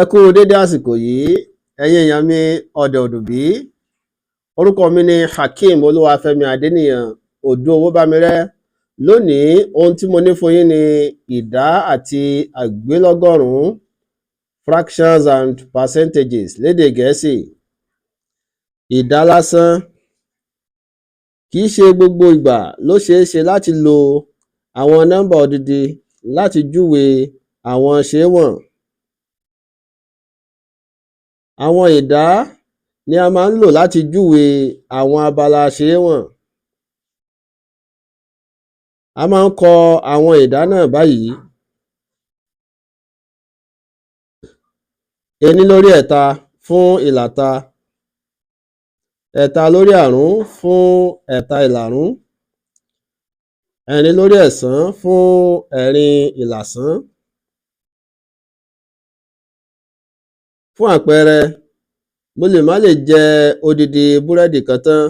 Ẹ kú dédé àsìkò yìí, ẹ̀yin èèyàn mi ọ̀dẹ̀ òdùbí. Orúkọ mi ni Hakeem Olúwafẹ́mi Adéníyàn Òdú Owóbámirẹ́. Lónìí, ohun tí mo ní fún yín ni ìdá àti àgbélọ́gọ́rùn-ún, fractions and percentages lédè Gẹ̀ẹ́sì. Ìdá lásán. Kì í ṣe gbogbo ìgbà ló ṣeé ṣe láti lo àwọn nọ́mbà odidi láti júwe àwọn ṣéwọ̀n. Àwọn ìdá ni a máa ń lò láti júwe àwọn abala ṣéwọ̀n. A máa ń kọ àwọn ìdá náà báyìí: ení lórí ẹ̀ta fún ìlàta, ẹ̀ta lórí àrún fún ẹ̀ta ìlàrún, ẹ̀rin lórí ẹ̀sán fún ẹ̀rin ìlàsán. Fún àpẹẹrẹ, mo lè má lè jẹ odidi búrẹ́dì kan tán,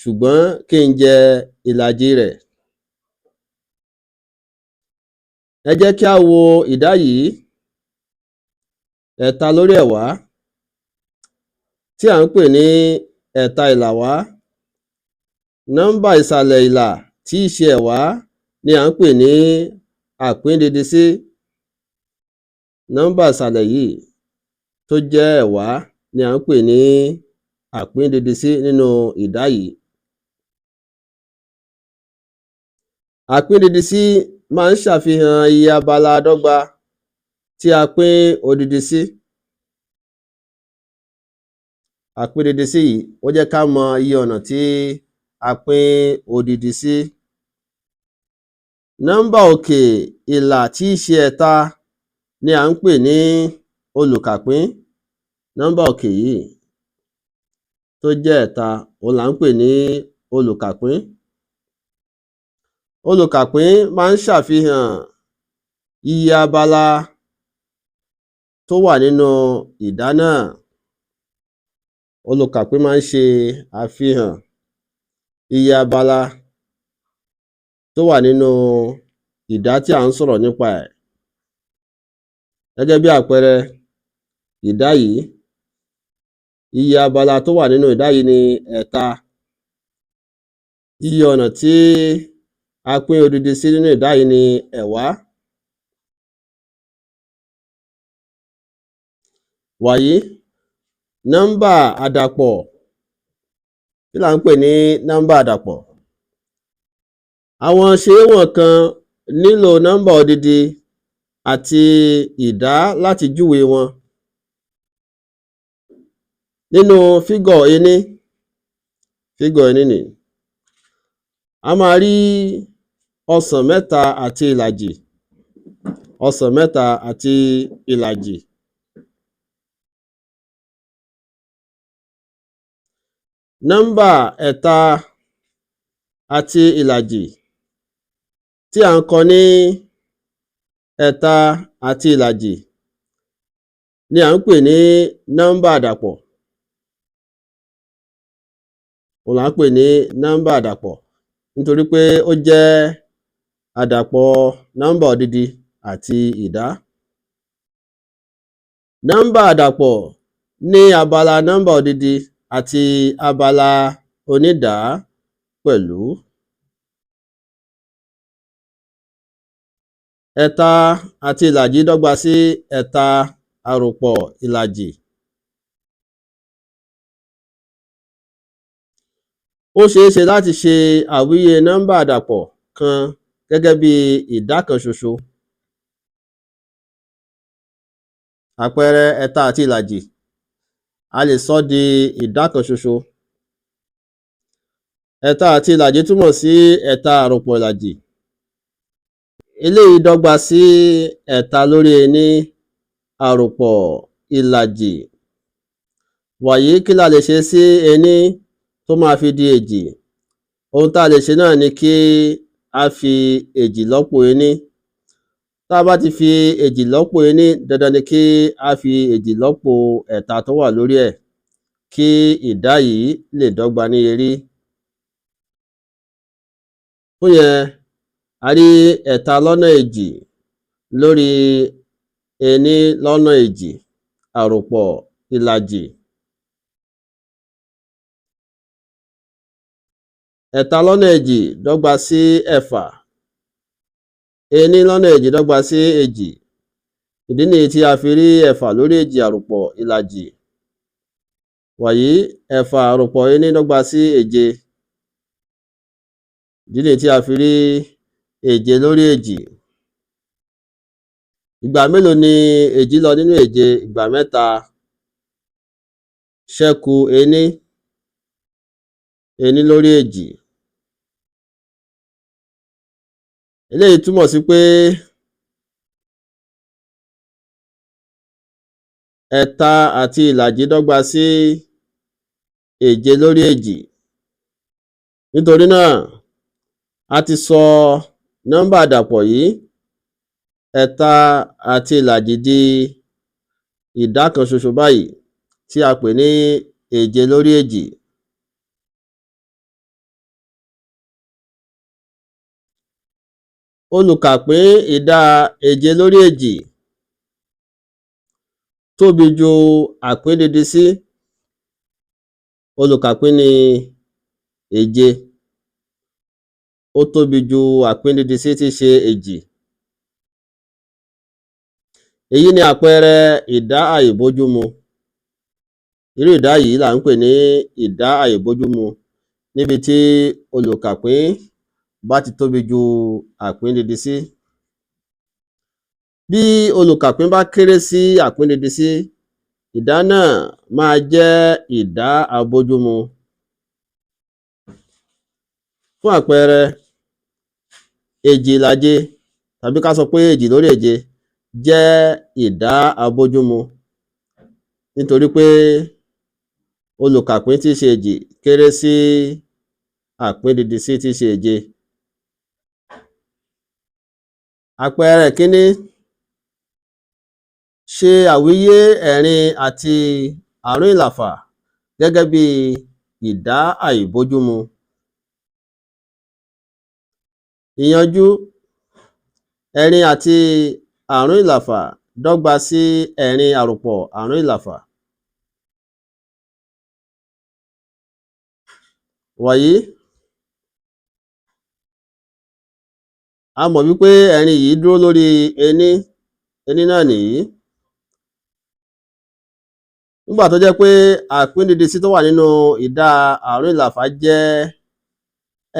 ṣùgbọ́n kí n jẹ ìlàjì rẹ̀. Ẹ jẹ́ kí a wo ìdá yìí: ẹ̀ta lórí ẹ̀wá, tí à ń pè ní ẹ̀ta ìlàwá. Nọ́mbà ìsàlẹ̀ ìlà tí í ṣe ẹ̀wá ni à ń pè ní àpíndidisí. Nọ́mbà ìsàlẹ̀ yìí tó jẹ́ ẹ̀wá ni à ń pè ní àpíndidisí nínú ìdá yìí. Àpíndidisí máa ń ṣàfihàn iye abala dọ́gba tí a pín odidi sí. Àpíndidisí yìí ó jẹ́ ká mọ iye ọ̀nà tí a pín odidi sí. Nọ́mbà òkè ìlà tí í ṣe ẹ̀ta ni à ń pè ní olùkàpín. Nọ́mbà òkè yìí tó jẹ́ ẹ̀ta òun là ń pè ní olùkàpín. Olùkàpín máa ń ṣàfihàn iye abala tó wà nínú ìdá náà. Olùkàpín máa ń ṣe àfihàn iye abala tó wà nínú ìdá tí à ń sọ̀rọ̀ nípa ẹ̀. Gẹ́gẹ́ bí àpẹẹrẹ, ìdá yìí, iye abala tó wà nínú ìdá yìí ni ẹ̀ta. Iye ọ̀nà tí a pín odidi sí nínú ìdá yìí ni ẹ̀wá. Wàyí, nọ́mbà àdàpọ̀. Kí là ń pè ní nọ́mbà àdàpọ̀? Àwọn ṣéwọ̀n kan nílò nọ́mbà odidi àti ìdá láti júwe wọn. Nínú fígọ̀ ení nì, a máa rí ọsàn mẹ́ta àti ìlàjì. Ọsàn mẹ́ta àti ìlàjì. Nọ́mbà ẹ̀ta àti ìlàjì tí à ń kọ ní ẹ̀ta àti ìlàjì ni à ń pè ní nọ́mbà àdàpọ̀. Òun là ń pè ní nọ́mbà àdàpọ̀ nítorí pé ó jẹ́ àdàpọ̀ nọ́mbà odidi àti ìdá. Nọ́mbà àdàpọ̀ ní abala nọ́mbà odidi àti abala onídàá pẹ̀lú. Ẹ̀ta àti ìlàjì dọ́gba sí ẹ̀ta àròpọ̀ ìlàjì. Ó ṣeé ṣe láti ṣe àwíyé nọ́mbà àdàpọ̀ kan gẹ́gẹ́ bí ìdá kan ṣoṣo. Àpẹẹrẹ ẹ̀ta àti ìlàjì, a lè sọ di ìdá kan ṣoṣo. Ẹ̀ta àti ìlàjì túmọ̀ sí ẹ̀ta àròpọ̀ ìlàjì. Eléyìí dọ́gba sí ẹ̀ta lórí ení àròpọ̀ ìlàjì. Wàyí, kí la lè ṣe sí ení tó máa fi di èjì? Ohun tá a lè ṣe náà ni kí a fi èjì lọ́pò ení. Tá a bá ti fi èjì lọ́pò ení, dandan ni kí a fi èjì lọ́pò ẹ̀ta tó wà lórí ẹ̀ kí ìdá yìí lè dọ́gba ní erí. Fún yẹn, a rí ẹ̀ta lọ́nà èjì lórí ení lọ́nà èjì àròpọ̀ ìlàjì. ẹ̀ta lọ́nà èjì dọ́gba sí ẹ̀fà. ení lọ́nà èjì dọ́gba sí èjì. ìdí nìyí tí a fi rí ẹ̀fà lórí èjì àròpọ̀ ìlàjì. wàyí ẹ̀fà àròpọ̀ ení dọ́gba sí èje. ìdí nìyí tí a fi rí èje lórí èjì. ìgbà mélòó ni èjì lọ nínú èje? ìgbà mẹ́ta. ṣẹ́kù ení. ení lórí èjì. eléyìí túmọ̀ sí pé ẹ̀ta àti ìlàjì dọ́gba sí èje lórí èjì. nítorí náà a ti sọ nọ́mbà àdàpọ̀ yìí ẹ̀ta àti ìlàjì di ìdá kan ṣoṣo báyìí tí a pè ní èje lórí èjì. olùkàpín ìdá èje lórí èjì tóbi ju àpíndídí sí. olùkàpín ní èje ó tóbi ju àpíndídí sí tí í ṣe èjì. èyí ni àpẹẹrẹ ìdá àìbójúmu. irú ìdá yìí là ń pè ní ìdá àìbójúmu níbi tí olùkàpín bá ti tóbi ju àpíndídí sí. bí olùkàpín bá kéré sí àpíndídí sí, ìdá náà máa jẹ́ ìdá àbójúmu. fún àpẹẹrẹ, èjì ìlàje tàbí ká sọ pé èjì lórí èje jẹ́ ìdá àbójúmu nítorí pé olùkàpín tí í ṣe èjì kéré sí àpíndídí sí tí í ṣe èje. àpẹẹrẹ kíní, ṣe àwíyé ẹ̀rin àti àrún ìlàfà gẹ́gẹ́ bí ìdá àìbójúmu. ìyanjú: ẹ̀rin àti àrún ìlàfà dọ́gba sí ẹ̀rin àròpọ̀ àrún ìlàfà. wàyí a mọ̀ wípé ẹ̀rin yìí dúró lórí ení. ení náà nìyí. nígbà tó jẹ́ pé àpíndídí sí tó wà nínú ìdá àrún ìlàfà jẹ́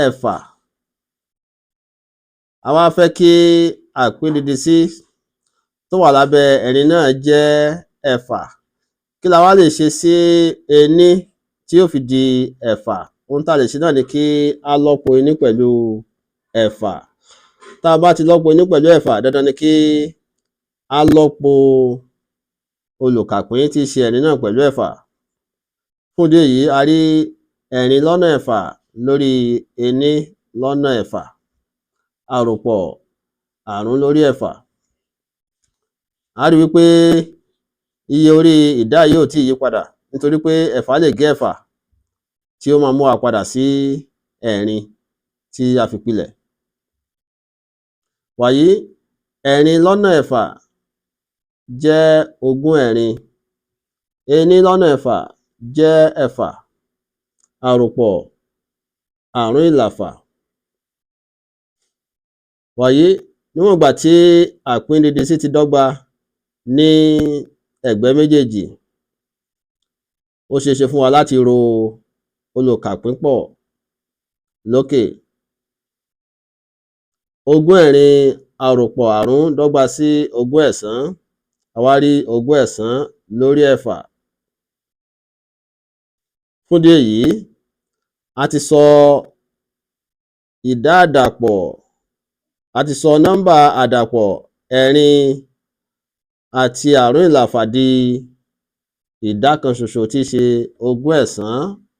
ẹ̀fà, a wá fẹ́ kí àpíndídí sí tó wà lábẹ́ ẹ̀rin náà jẹ́ ẹ̀fà. kí la wá lè ṣe sí ení tí yóò fi di ẹ̀fà? ohun tá a lè ṣe náà ni kí a lọ́po ení pẹ̀lú ẹ̀fà. tá a bá ti lọ́po ení pẹ̀lú ẹ̀fà, dandan ni kí a lọ́po olùkàpín tí í ṣe ẹ̀rin náà pẹ̀lú ẹ̀fà. fún ìdí èyí, a rí ẹ̀rin lọ́nà ẹ̀fà lórí ení lọ́nà ẹ̀fà àròpọ̀ àrún lórí ẹ̀fà. a rí wípé iye orí ìdá yìí ò tí ì yí padà nítorí pé ẹ̀fà lè gé ẹ̀fà tí ó máa mú wa padà sí ẹ̀rin tí a fi pilẹ̀. wàyí ẹ̀rin lọ́nà ẹ̀fà jẹ́ ogún ẹ̀rin. ení lọ́nà ẹ̀fà jẹ́ ẹ̀fà àròpọ̀ àrún ìlàfà. wàyí níwọ̀n ìgbà tí àpíndídí sí ti dọ́gba ní ẹ̀gbẹ́ méjèèjì, ó ṣeé ṣe fún wa láti ro olùkàpín pọ̀ lókè. ogún ẹ̀rin àròpọ̀ àrún dọ́gba sí ogún ẹ̀sán. a wá rí ogún ẹ̀sán lórí ẹ̀fà. fún ìdí èyí, a ti sọ ìdá àdàpọ̀, a ti sọ nọ́mbà àdàpọ̀ ẹ̀rin àti àrún ìlàfà di ìdá kan ṣoṣo tí í ṣe ogún ẹ̀sán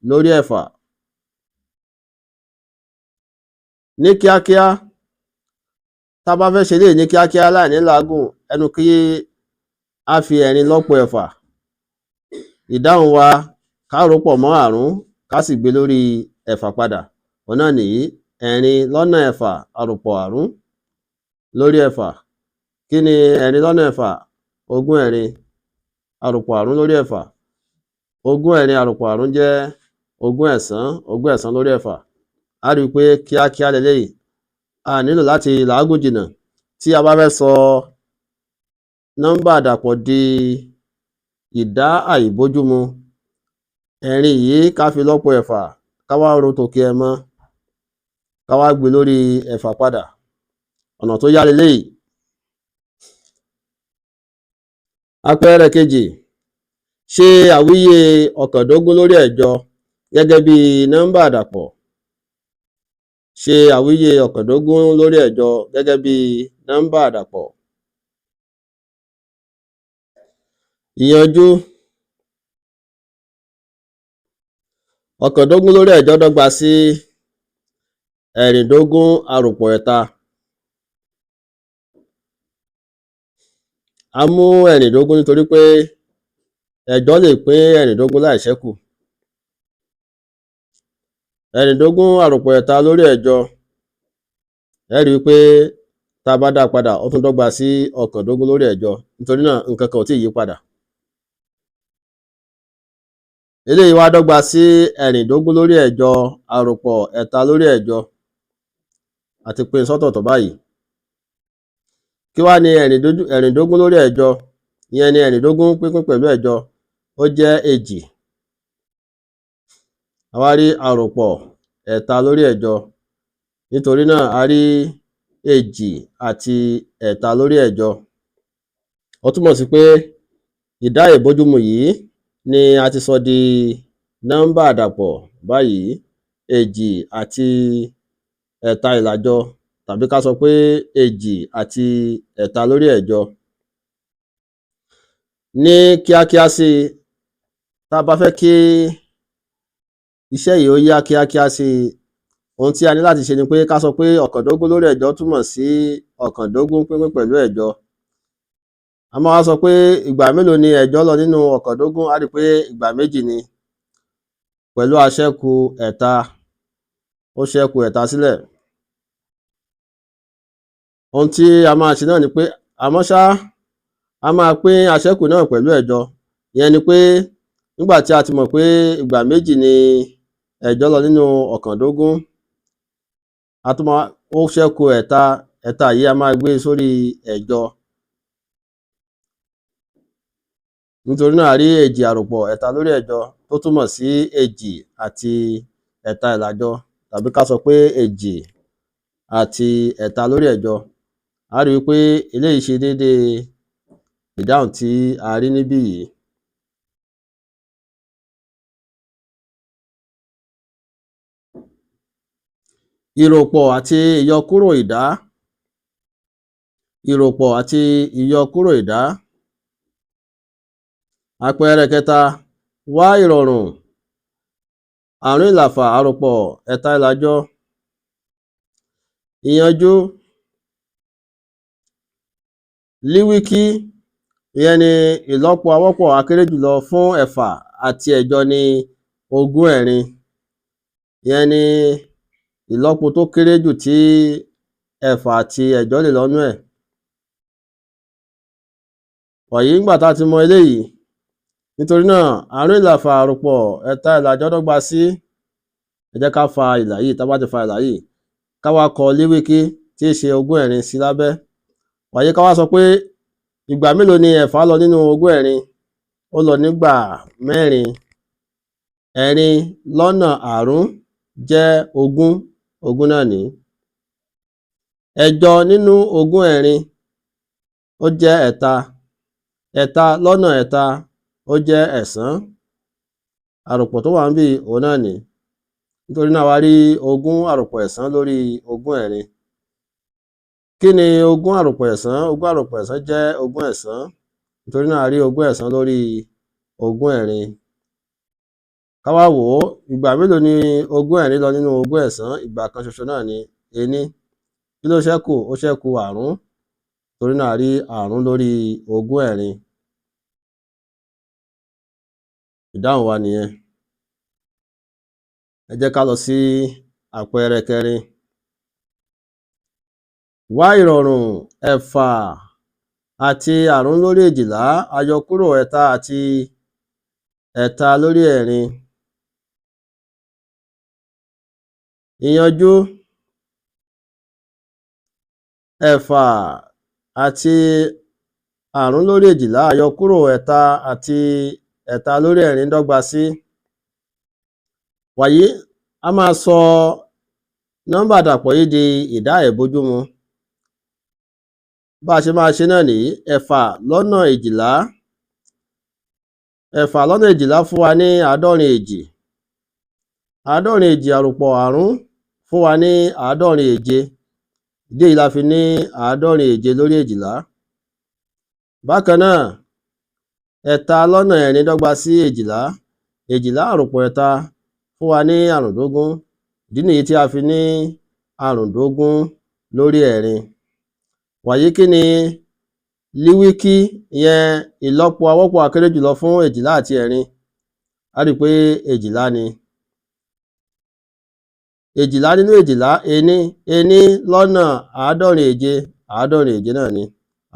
lórí ẹ̀fà. ní kíákíá, tá a bá fẹ́ ṣe eléyìí ní kíákíá láì ní làágùn, ẹnu kí a fi ẹ̀rin lọ́pọ̀ ẹ̀fà. ìdáhùn wa ká rò pọ̀ mọ́ àrún ká sì gbé lórí ẹ̀fà padà. òun náà nìyí, ẹ̀rin lọ́nà ẹ̀fà àròpọ̀ àrún lórí ẹ̀fà. kí ni ẹ̀rin lọ́nà ẹ̀fà ogún ẹ̀rin àròpọ̀ àrún lórí ẹ̀fà. Ogún ẹ̀rin àròpọ̀ àrún jẹ́ ogún ẹ̀sán lórí ẹ̀fà. A rí i pé kíákíá leléyìí, a nílò láti làágùn jìnnà tí a bá fẹ́ sọ nọ́mbà àdàpọ̀ di ìdá àìbójúmu. Ẹ̀rin yìí ká fi lọ́pọ̀ ẹ̀fà, ká wá ro tòkè ẹ̀ mọ́, ká wá gbé lórí ẹ̀fà padà. Ọ̀nà tó yá leléyìí. Àpẹẹrẹ kejì, ṣe àwíyé ọ̀kàndógún lórí ẹ̀jọ gẹ́gẹ́ bí nọ́mbà àdàpọ̀. Ṣe àwíyé ọ̀kàndógún lórí ẹ̀jọ gẹ́gẹ́ bí nọ́mbà àdàpọ̀. Ìyànjú. Ọ̀kàndógún lórí ẹ̀jọ dọ́gba sí ẹ̀rìndógún àròpọ̀ ẹ̀ta. A mú ẹ̀rìndógún nítorí pé ẹ̀jọ lè pín ẹ̀rìndógún láì ṣẹ́kù. Ẹ̀rìndógún àròpọ̀ ẹ̀ta lórí ẹ̀jọ, ẹ rí i pé tá a bá dá padà ó tún dọ́gba sí ọ̀kàndógún lórí ẹ̀jọ, nítorí náà nǹkan kan ò tí ì yí padà. Eléyìí wá dọ́gba sí ẹ̀rìndógún lórí ẹ̀jọ àròpọ̀ ẹ̀ta lórí ẹ̀jọ, àti pín sọ́tọ̀ọ̀tọ̀ báyìí. Kí wá ní ẹ̀rìndógún lórí ẹ̀jọ? Ìyẹn ni ẹ̀rìndógún pínpín pẹ̀lú ẹ̀jọ, ó jẹ́ èjì. A wá rí àròpọ̀ ẹ̀ta lórí ẹ̀jọ, nítorí náà a rí èjì àti ẹ̀ta lórí ẹ̀jọ. Ó túmọ̀ sí pé ìdá ìbójúmu yìí ni a ti sọ di nọ́mbà àdàpọ̀ báyìí, èjì àti ẹ̀ta ìlàjọ, tàbí ká sọ pé èjì àti ẹ̀ta lórí ẹ̀jọ. Ní kíákíá sí i, tá a bá fẹ́ kí iṣẹ́ yìí ó yá kíákíá sí i, ohun tí a ní láti ṣe ni pé ká sọ pé ọ̀kàndógún lórí ẹ̀jọ túmọ̀ sí ọ̀kàndógún pínpín pẹ̀lú ẹ̀jọ. A máa wá sọ pé ìgbà mélòó ni ẹ̀jọ lọ nínú ọ̀kàndógún? A rí i pé ìgbà méjì ni, pẹ̀lú àṣẹ́kù ẹ̀ta, ó ṣẹ́kù ẹ̀ta sílẹ̀. Ohun tí a máa ṣe náà ni pé, àmọ́ ṣá, a máa pín àṣẹ́kù náà pẹ̀lú ẹ̀jọ. Ìyẹn ni pé nígbà tí a ti mọ̀ pé ìgbà méjì ni ẹ̀jọ lọ nínú ọ̀kàndógún, ó ṣẹ́kù ẹ̀ta, ẹ̀ta yìí a máa gbé sórí ẹ̀jọ. Nítorí náà a rí èjì àròpọ̀ ẹ̀ta lórí ẹ̀jọ tó túmọ̀ sí èjì àti ẹ̀ta ìlàjọ, tàbí ká sọ pé èjì àti ẹ̀ta lórí ẹ̀jọ. A rí i pé eléyìí ṣe déédéé ìdáhùn tí a rí níbí yìí. Ìròpọ̀ àti ìyọkúrò ìdá. Ìròpọ̀ àti ìyọkúrò ìdá. Àpẹẹrẹ kẹta, wá ìrọ̀rùn àrún ìlàfà àròpọ̀ ẹ̀ta ìlàjọ. Ìyànjú. Líwíkí, ìyẹn ni ìlọ́po àwọ́pọ̀ akéré jùlọ fún ẹ̀fà àti ẹ̀jọ ní ogún ẹ̀rin. Ìyẹn ni ìlọ́po tó kéré jù tí ẹ̀fà àti ẹ̀jọ lè lọ́nú ẹ̀. Wàyí ńgbà tá a ti mọ eléyìí, nítorí náà àrún ìlàfà àròpọ̀ ẹ̀ta ìlàjọ dọ́gba sí, ẹ jẹ́ ká fa ìlà yìí. Tá a bá ti fa ìlà yìí, ká wá kọ líwíkí tí í ṣe ogún ẹ̀rin sí lábẹ́. Wàyí ká wá sọ pé ìgbà mélòó ni ẹ̀fà lọ nínú ogún ẹ̀rin? Ó lọ nígbà mẹ́rin. Ẹ̀rin lọ́nà àrún jẹ́ ogún, ogún náà ní. Ẹ̀jọ nínú ogún ẹ̀rin, ó jẹ́ ẹ̀ta. Ẹ̀ta lọ́nà ẹ̀ta, ó jẹ́ ẹ̀sán. Àròpọ̀ tó wà níbí òun náà ní. Nítorí náà wá rí ogún àròpọ̀ ẹ̀sán lórí ogún ẹ̀rin. Kí ni ogún àròpọ̀ ẹ̀sán? Ogún àròpọ̀ ẹ̀sán jẹ́ ogún ẹ̀sán. Nítorí náà a rí ogún ẹ̀sán lórí ogún ẹ̀rin. Ká wá wò ó, ìgbà mélòó ni ogún ẹ̀rin lọ nínú ogún ẹ̀sán? Ìgbà kan ṣoṣo náà ni, ení. Kí ló ṣẹ́kù? Ó ṣẹ́kù àrún. Torí náà a rí àrún lórí ogún ẹ̀rin. Ìdáhùn wa nìyẹn. Ẹ jẹ́ ká lọ sí àpẹẹrẹ kẹrin. Wá ìrọ̀rùn ẹ̀fà àti àrún lórí èjìlá, a yọ kúrò ẹ̀ta àti ẹ̀ta lórí ẹ̀rin. ìyanjú ẹ̀fà àti àrún lórí èjìlá, a yọ kúrò ẹ̀ta àti ẹ̀ta lórí ẹ̀rin dọ́gba sí. wàyí a máa sọ nọ́mbà àdàpọ̀ yìí di ìdá àìbójúmu. bá a ṣe máa ṣe náà nìyí. ẹ̀fà lọ́nà èjìlá, ẹ̀fà lọ́nà èjìlá fún wa ní àádọ́rin èjì. àádọ́rin èjì àròpọ̀ àrún fún wa ní àádọ́rin èje. ìdí èyí la fi ní àádọ́rin èje lórí èjìlá. bákan náà ẹ̀ta lọ́nà ẹ̀rin dọ́gba sí èjìlá. èjìlá àròpọ̀ ẹ̀ta fún wa ní àrùndógún. ìdí nìyí tí a fi ní àrùndógún lórí ẹ̀rin. wàyí kí ni líwíkí, ìyẹn ìlọ́po awọ́pọ̀ akéré jùlọ fún èjìlá àti ẹ̀rin? a rí i pé èjìlá ni. èjìlá nínú èjìlá, ení. ení lọ́nà àádọ́rin èje, àádọ́rin èje náà ni.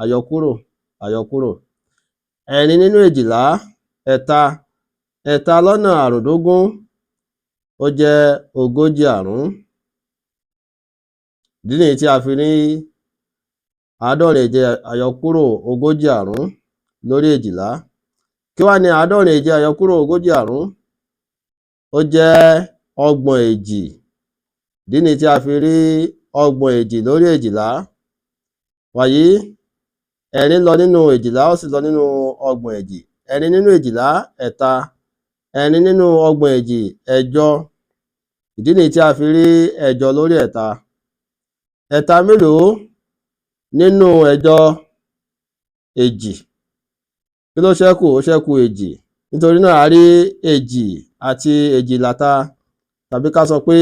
àyọkúrò, àyọkúrò. ẹ̀rin nínú èjìlá, ẹ̀ta. ẹ̀ta lọ́nà àrùndógún, ó jẹ́ ogójì àrún. ìdí nìyí tí a fi ní àádọ́rin èje àyọkúrò ogójì àrún lórí èjìlá. kí wá ní àádọ́rin èje àyọkúrò ogójì àrún? ó jẹ́ ọgbọ̀n èjì. ìdí nìyí tí a fi rí ọgbọ̀n èjì lórí èjìlá. wàyí ẹ̀rin lọ nínú èjìlá, ó sì lọ nínú ọgbọ̀n èjì. ẹ̀rin nínú èjìlá, ẹ̀ta. ẹ̀rin nínú ọgbọ̀n èjì, ẹ̀jọ. ìdí nìyí tí a fi rí ẹ̀jọ lórí ẹ̀ta. ẹ̀ta mélòó nínú ẹ̀jọ? èjì. kí ló ṣẹ́kù? ó ṣẹ́kù èjì. nítorí náà a rí èjì àti èjìláta, tàbí ká sọ pé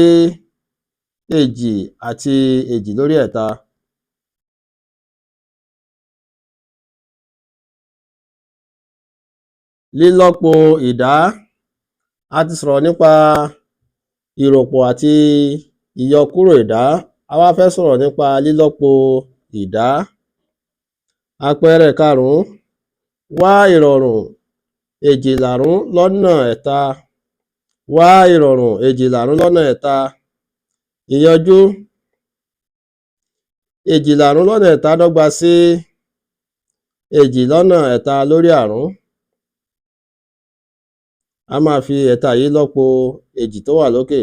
èjì àti èjì lórí ẹ̀ta. lílọ́po ìdá. a ti sọ̀rọ̀ nípa ìròpọ̀ àti ìyọkúrò ìdá. a wá fẹ́ sọ̀rọ̀ nípa lílọ́po ìdá. àpẹẹrẹ karùn-ún, wá ìrọ̀rùn èjìlárún lọ́nà ẹ̀ta. wá ìrọ̀rùn èjìlárún lọ́nà ẹ̀ta. ìyanjú èjìlárún lọ́nà ẹ̀ta dọ́gba sí èjì lọ́nà ẹ̀ta lórí àrún. a máa fi ẹ̀ta yìí lọ́po èjì tó wà lókè.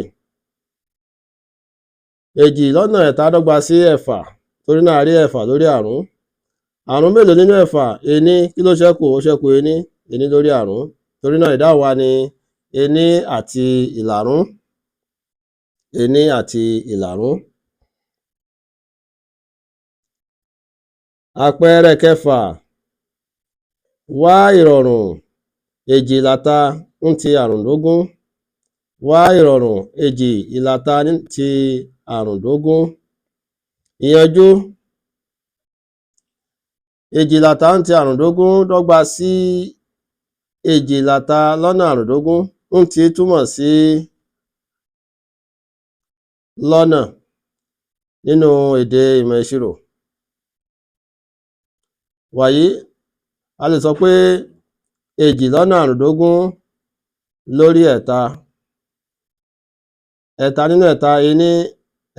èjì lọ́nà ẹ̀ta dọ́gba sí ẹ̀fà, torí náà a rí ẹ̀fà lórí àrún. àrún mélòó nínú ẹ̀fà? ení. kí ló ṣẹ́kù? ó ṣẹ́kù ení. ení lórí àrún. torí náà ìdáhùn wa ni ení àti ìlàrún. ení àti ìlàrún. àpẹẹrẹ kẹfà, wá ìrọ̀rùn èjìláta ń ti àrùndógún. wá ìrọ̀rùn èjì ìlàta ní ti àrùndógún. ìyanjú èjìláta ń ti àrùndógún dọ́gba sí èjìláta lọ́nà àrùndógún. ń ti túmọ̀ sí lọ́nà nínú èdè ìmọ̀ ìṣirò. wàyí a lè sọ pé èjì lọ́nà àrùndógún lórí ẹ̀ta. ẹ̀ta nínú ẹ̀ta, ení.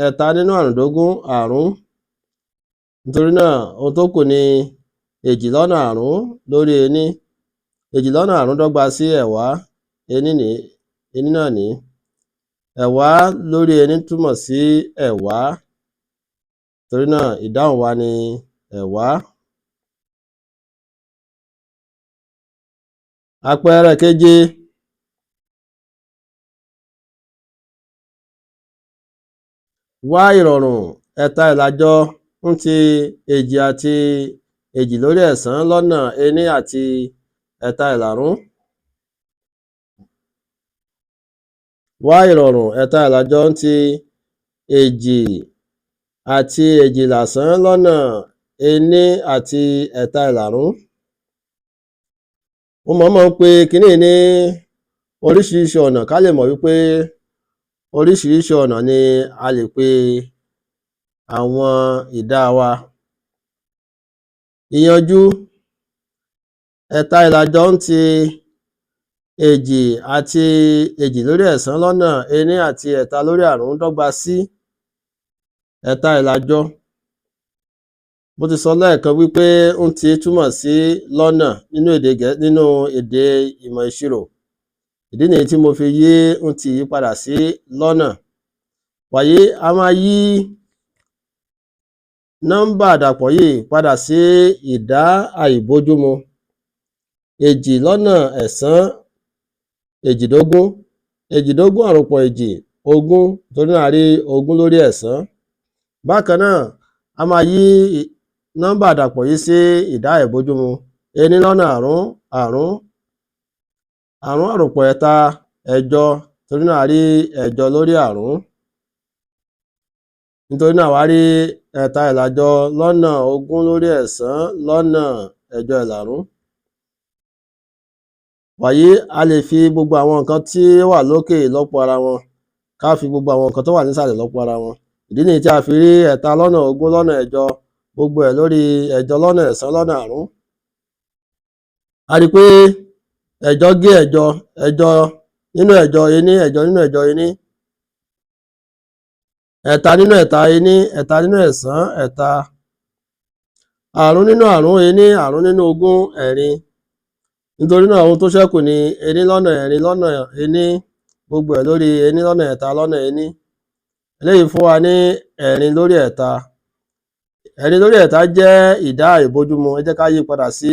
ẹ̀ta nínú àrùndógún, àrún. nítorí náà ohun tó kù ni èjì lọ́nà àrún lórí ení. èjì lọ́nà àrún dọ́gba sí ẹ̀wá. ení náà ní. ẹ̀wá lórí ení túmọ̀ sí ẹ̀wá. torí náà ìdáhùn wa ni ẹ̀wá. àpẹẹrẹ keje, wá ìrọ̀rùn ẹ̀ta ìlàjọ ń ti èjì àti èjì lórí ẹ̀sán lọ́nà ení àti ẹ̀ta ìlàrún. wá ìrọ̀rùn ẹ̀ta ìlàjọ ń ti èjì àti èjìlásán lọ́nà ení àti ẹ̀ta ìlàrún. mo mọ̀ọ́mọ̀ ń pe kínní ní oríṣiríṣi ọ̀nà ká lè mọ̀ wípé oríṣiríṣi ọ̀nà ni a lè pe àwọn ìdá wa. ìyanjú ẹ̀ta ìlàjọ ń ti èjì àti èjì lórí ẹ̀sán lọ́nà ení àti ẹ̀ta lórí àrún dọ́gba sí ẹ̀ta ìlàjọ. Mo ti sọ lẹ́ẹ̀kan wípé ń ti túmọ̀ sí lọ́nà nínú èdè ìmọ̀ ìṣirò. Ìdí nìyí tí mo fi yí ń ti yí padà sí lọ́nà. Wàyí a máa yí nọ́mbà àdàpọ̀ yìí padà sí ìdá àìbójúmu. Èjì lọ́nà ẹ̀sán èjìdógún. Èjìdógún àròpọ̀ èjì ogún, torí náà a rí ogún lórí ẹ̀sán. Bákan náà a máa yí nọ́mbà àdàpọ̀ yìí sí ìdá àìbójúmu. Ení lọ́nà àrún àrún. Àrún àròpọ̀ ẹ̀ta ẹ̀jọ, torí náà a rí ẹ̀jọ lórí àrún. Nítorí náà wá rí ẹ̀ta ìlàjọ lọ́nà ogún lórí ẹ̀sán lọ́nà ẹ̀jọ ìlàrún. Wàyí a lè fi gbogbo àwọn nǹkan tí ó wà lókè lọ́pò ara wọn, ká fi gbogbo àwọn nǹkan tó wà nísàlẹ̀ lọ́pò ara wọn. Ìdí nìyí tí a fi rí ẹ̀ta lọ́nà ogún lọ́nà ẹ̀jọ, gbogbo ẹ̀ lórí ẹ̀jọ lọ́nà ẹ̀sán lọ́nà àrún. A rí pé ẹ̀jọ gé ẹ̀jọ, ẹ̀jọ nínú ẹ̀jọ ení, ẹ̀jọ nínú ẹ̀jọ ení, ẹ̀ta nínú ẹ̀ta ení, ẹ̀ta nínú ẹ̀sán ẹ̀ta, àrún nínú àrún ení, àrún nínú ogún ẹ̀rin. Nítorí náà ohun tó ṣẹ́kù ni ení lọ́nà ẹ̀rin lọ́nà ení, gbogbo ẹ̀ lórí ení lọ́nà ẹ̀ta lọ́nà ení. Eléyìí fún wa ní ẹ̀rin lórí ẹ̀ta. Ẹ̀rin lórí ẹ̀ta jẹ́ ìdá àìbójúmu. Ẹ jẹ́ ká yí padà sí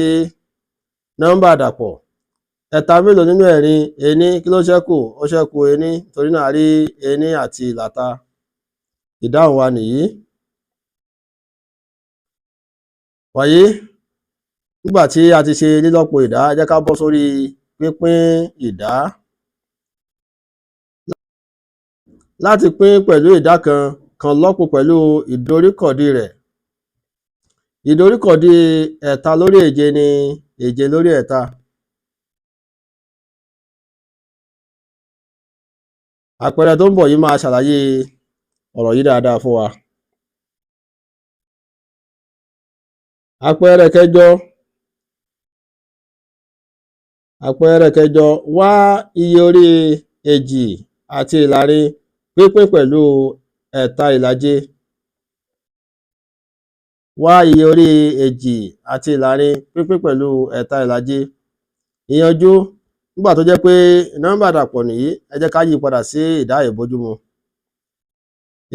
nọ́mbà àdàpọ̀. Ẹ̀ta mélòó nínú ẹ̀rin? Ení. Kí ló ṣẹ́kù? Ó ṣẹ́kù ení, torí náà a rí ení àti ìlàta. Ìdáhùn wa nìyí. Wàyí nígbà tí a ti ṣe lílọ́po ìdá, ẹ jẹ́ ká bọ́ sórí pínpín ìdá. Láti pín pẹ̀lú ìdá kan, kàn lọ́po pẹ̀lú ìdoríkọ̀dí rẹ̀. Ìdoríkọ̀dí ẹ̀ta lórí èje ni èje lórí ẹ̀ta. Àpẹẹrẹ tó ń bọ̀ yìí máa ṣàlàyé ọ̀rọ̀ yìí dáadáa fún wa. Àpẹẹrẹ kẹjọ. Àpẹẹrẹ kẹjọ, wá iye orí èjì àti ìlàrin pínpín pẹ̀lú ẹ̀ta ìlàje. Wá iye orí èjì àti ìlàrin pínpín pẹ̀lú ẹ̀ta ìlàje. Ìyanjú nígbà tó jẹ́ pé nọ́mbà àdàpọ̀ nìyí, ẹ jẹ́ ká yí padà sí ìdá àìbójúmu.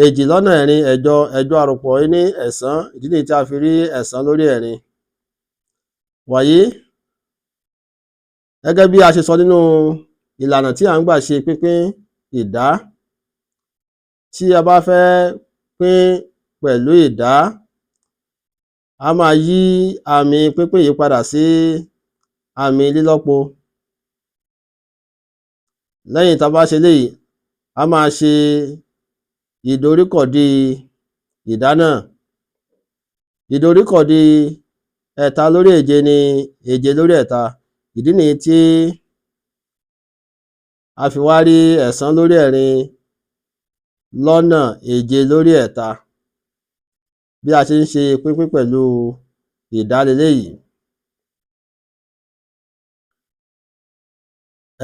Èjì lọ́nà ẹ̀rin ẹ̀jọ, ẹ̀jọ àròpọ̀ ení ẹ̀sán. Ìdí nìyí tí a fi rí ẹ̀sán lórí ẹ̀rin. Wàyí gẹ́gẹ́ bí a ṣe sọ nínú ìlànà tí à ń gbà ṣe pínpín ìdá, tí a bá fẹ́ pín pẹ̀lú ìdá, a máa yí àmì pínpín yìí padà sí àmì lílọ́po. Lẹ́yìn tá a bá ṣe léyìí, a máa ṣe ìdoríkọ̀dí ìdá náà. Ìdoríkọ̀dí ẹ̀ta lórí èje ni èje lórí ẹ̀ta. Ìdí nìyí tí a fi wá rí ẹ̀sán lórí ẹ̀rin lọ́nà èje lórí ẹ̀ta. Bí a ṣe ń ṣe pínpín pẹ̀lú ìdá leléyìí.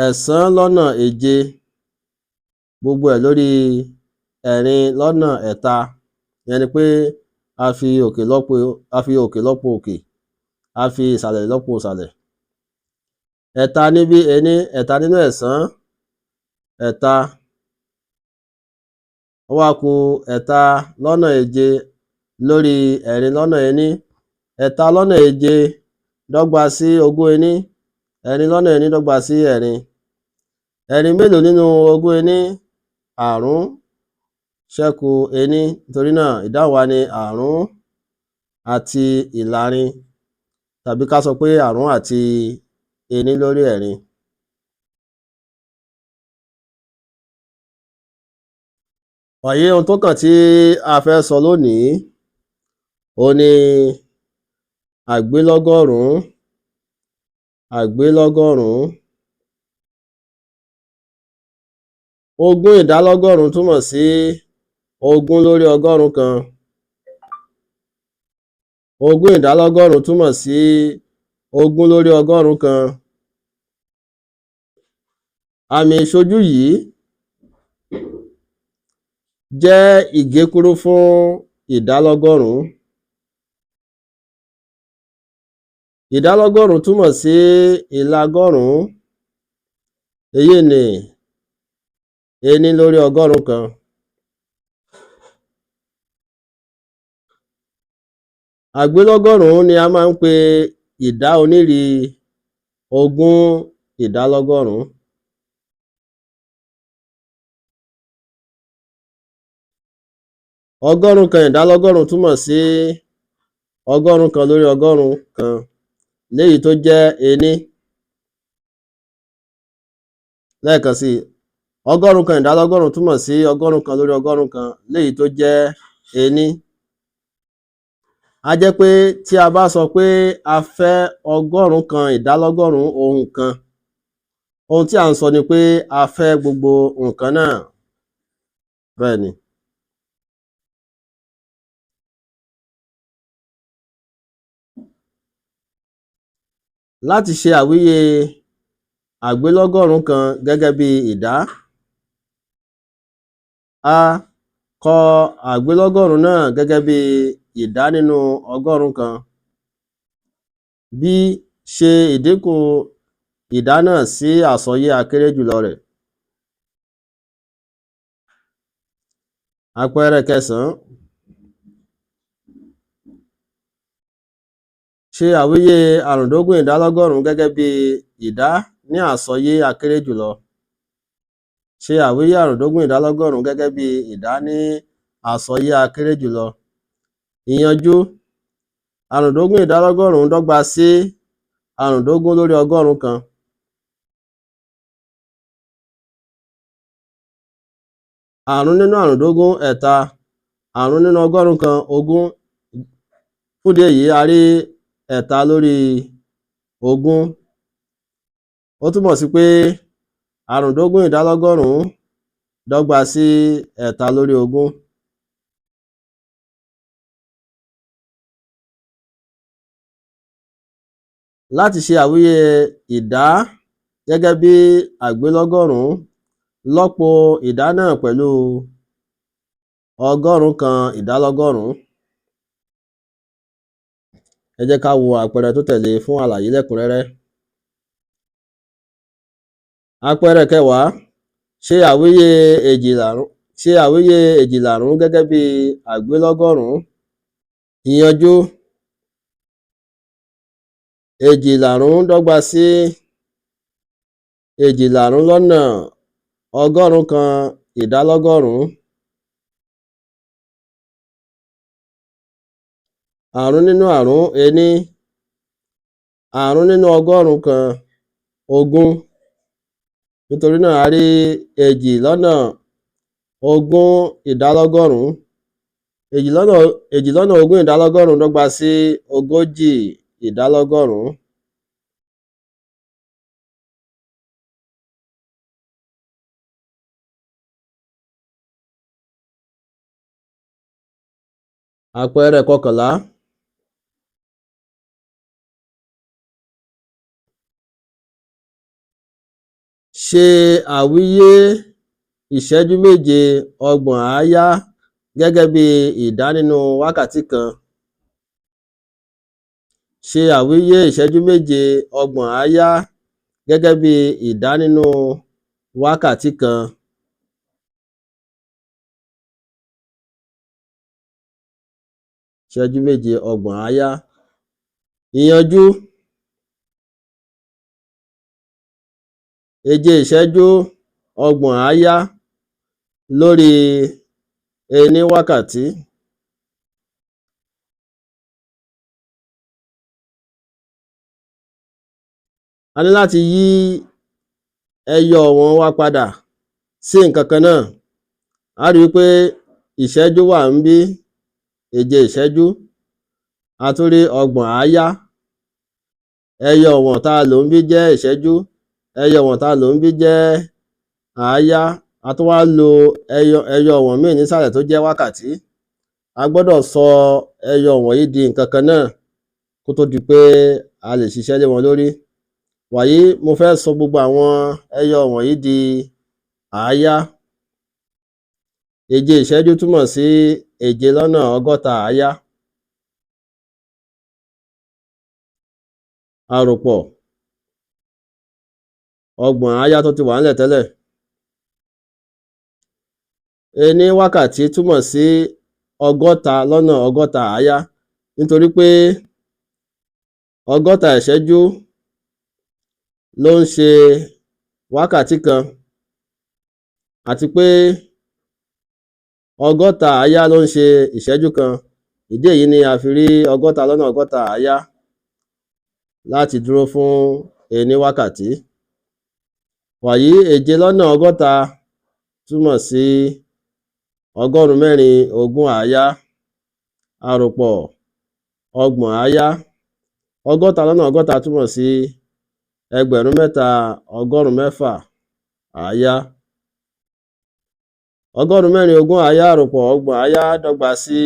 Ẹ̀sán lọ́nà èje, gbogbo ẹ̀ lórí ẹ̀rin lọ́nà ẹ̀ta. Ìyẹn ni pé a fi òkè lọ́po òkè, a fi ìsàlẹ̀ lọ́po ìsàlẹ̀. Ẹ̀ta níbí ení, ẹ̀ta nínú ẹ̀sán ẹ̀ta. Ó wá kù ẹ̀ta lọ́nà èje lórí ẹ̀rin lọ́nà ení. Ẹ̀ta lọ́nà èje dọ́gba sí ogún ení. Ẹ̀rin lọ́nà ení dọ́gba sí ẹ̀rin. Ẹ̀rin mélòó nínú ogún ení? Àrún. Ṣẹ́kù ení. Nítorí náà ìdáhùn wa ni àrún àti ìlàrin, tàbí ká sọ pé àrún àti ení lórí ẹ̀rin. Wàyí ohun tó kàn tí a fẹ́ sọ lónìí, ó ní àgbélọ́gọ́rùn-ún. Àgbélọ́gọ́rùn-ún. Ogún ìdálọ́gọ́rùn-ún túmọ̀ sí ogún lórí ọgọ́rùn-ún kan. ogún ìdálọ́gọ́rùn túmọ̀ sí ogún lórí ọgọ́rùn kan. Àmì ìṣojú yìí jẹ́ ìgékúrú fún ìdálọ́gọ́rùn. Ìdálọ́gọ́rùn túmọ̀ sí ìlàgọ́rùn, èyí ni ení lórí ọgọ́rùn kan. Àgbélọ́gọ́rùn ni a máa ń pe ìdá onírí ogún ìdálọ́gọ́rùn. Ọgọ́rùn kan ìdálọ́gọ́rùn túmọ̀ sí ọgọ́rùn kan lórí ọgọ́rùn kan, léyìí tó jẹ́ ení. Lẹ́ẹ̀kan sí, ọgọ́rùn kan ìdálọ́gọ́rùn túmọ̀ sí ọgọ́rùn kan lórí ọgọ́rùn kan, léyìí tó jẹ́ ení. A jẹ́ pé tí a bá sọ pé a fẹ́ ọgọ́rùn kan ìdálọ́gọ́rùn ohun kan, ohun tí à ń sọ ni pé a fẹ́ gbogbo nǹkan náà. Bẹ́ẹ̀ ni. Láti ṣe àwíyé àgbélọ́gọ́rùn kan gẹ́gẹ́ bí ìdá, a kọ àgbélọ́gọ́rùn náà gẹ́gẹ́ bí ìdá nínú ọgọ́rùn kan. B ṣe ìdínkù ìdá náà sí àsọyé akéré jùlọ rẹ̀. Àpẹẹrẹ 9. Ṣe àwíyé àrùndógún ìdálọ́gọ́rùn gẹ́gẹ́ bí ìdá ní àsọyé akéré jùlọ. Ṣe àwíyé àrùndógún ìdálọ́gọ́rùn gẹ́gẹ́ bí ìdá ní àsọyé akéré jùlọ. Ìyànjú: àrùndógún ìdálọ́gọ́rùn dọ́gba sí àrùndógún lórí ọgọ́rùn kan. Àrún nínú àrùndógún ẹ̀ta, àrún nínú ọgọ́rùn kan ogún. Fún ìdí èyí a rí ẹ̀ta lórí ogún. Ó túmọ̀ sí pé àrùndógún ìdálọ́gọ́rùn dọ́gba sí ẹ̀ta lórí ogún. Láti ṣe àwíyé ìdá gẹ́gẹ́ bí àgbélọ́gọ́rùn, lọ́pọ̀ ìdá náà pẹ̀lú ọgọ́rùn kan ìdálọ́gọ́rùn. Ẹ jẹ́ ká wo àpẹẹrẹ tó tẹ̀lé fún àlàyé lẹ́kùnrẹ́rẹ́. Àpẹẹrẹ 10. Ṣe àwíyé èjìlárún gẹ́gẹ́ bí àgbélọ́gọ́rùn. Ìyànjú: èjìlárún dọ́gba sí èjìlárún lọ́nà ọgọ́rùn kan ìdálọ́gọ́rùn. Àrún nínú àrún ení, àrún nínú ọgọ́rùn kan ogún. Nítorí náà a rí èjì lọ́nà ogún ìdálọ́gọ́rùn. Èjì lọ́nà ogún ìdálọ́gọ́rùn dọ́gba sí ogójì ìdálọ́gọ́rùn. Àpẹẹrẹ 11. Ṣe àwíyé ìṣẹ́jú méje ọgbọ̀n àáyá gẹ́gẹ́ bí ìdá nínú wákàtí kan. Ṣe àwíyé ìṣẹ́jú méje ọgbọ̀n àáyá gẹ́gẹ́ bí ìdá nínú wákàtí kan. Ìṣẹ́jú méje ọgbọ̀n àáyá. Ìyànjú: èje ìṣẹ́jú ọgbọ̀n àáyá lórí ení wákàtí. A ní láti yí ẹyọ ọ̀wọ̀n wa padà sí nǹkan kan náà. A rí pé ìṣẹ́jú wà níbí, èje ìṣẹ́jú, a tún rí ọgbọ̀n àáyá. Ẹyọ ọ̀wọ̀n tá a lò níbí jẹ́ ìṣẹ́jú, ẹyọ ọ̀wọ̀n tá a lò níbí jẹ́ àáyá. A tún wá lo ẹyọ ọ̀wọ̀n míì nísàlẹ̀ tó jẹ́ wákàtí. a gbọ́dọ̀ sọ ẹyọ wọ̀nyí di nǹkan kan náà kó tó di pé a lè ṣiṣẹ́ lé wọn lórí. Wàyí mo fẹ́ sọ gbogbo àwọn ẹyọ wọ̀nyí di àáyá. Èje ìṣẹ́jú túmọ̀ sí 7 lọ́nà 60 àáyá. Àròpọ̀ 30 àáyá tó ti wà ńlẹ̀ tẹ́lẹ̀. Ení wákàtí túmọ̀ sí 60 lọ́nà 60 àáyá, nítorí pé 60 ìṣẹ́jú ló ń ṣe wákàtí kan, àti pé 60 àáyá ló ń ṣe ìṣẹ́jú kan. Ìdí èyí ni a fi rí 60 lọ́nà 60 àáyá láti dúró fún ení wákàtí. Wàyí 7 lọ́nà 60 túmọ̀ sí 420 àáyá. Àròpọ̀ 30 àáyá. 60 lọ́nà 60 túmọ̀ sí 6360 àáyá. 420 àáyá àròpọ̀ 30 àáyá dọ́gba sí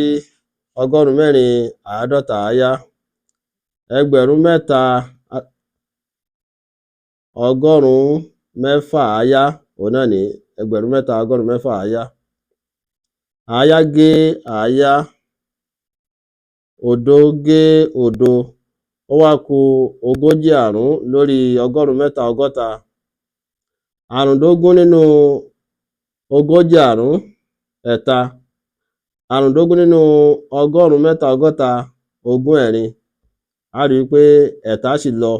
450 àáyá. 6,106 àáyá òun náà ní 6,106 àáyá. Àáyá gé àáyá, òdo gé òdo, ó wá kù 40 àrún lórí 660. Àrùndógún nínú 40 àrún ẹ̀ta. Àrùndógún nínú 660 ogún ẹ̀rin. A rí i pé ẹ̀ta sì lọ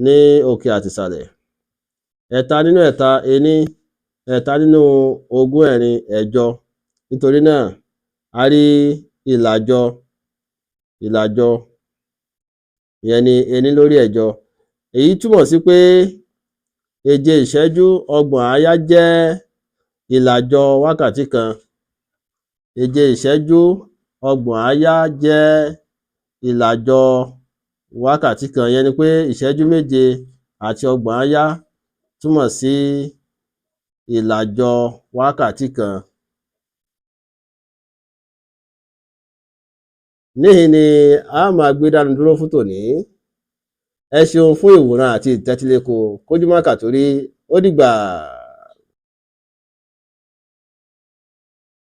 ní òkè àti ìsàlẹ̀. Ẹ̀ta nínú ẹ̀ta ení, ẹ̀ta nínú ogún ẹ̀rin ẹ̀jọ. Nítorí náà a rí ìlàjọ, ìyẹn ni ení lórí ẹ̀jọ. Èyí túmọ̀ sí pé èje ìṣẹ́jú 30 àáyá jẹ́ ìlàjọ wákàtí kan. Èje ìṣẹ́jú 30 àáyá jẹ́ ìlàjọ wákàtí kan. Ìyẹn ni pé ìṣẹ́jú 7 àti 30 àáyá túmọ̀ sí ìlàjọ wákàtí kan. Níhìn ni a máa gbé dánu dúró fún tòní. Ẹ ṣeun fún ìwòran àti ìtẹ́tíléko. Kójúmọ́ kà tó rí. Ó dìgbà.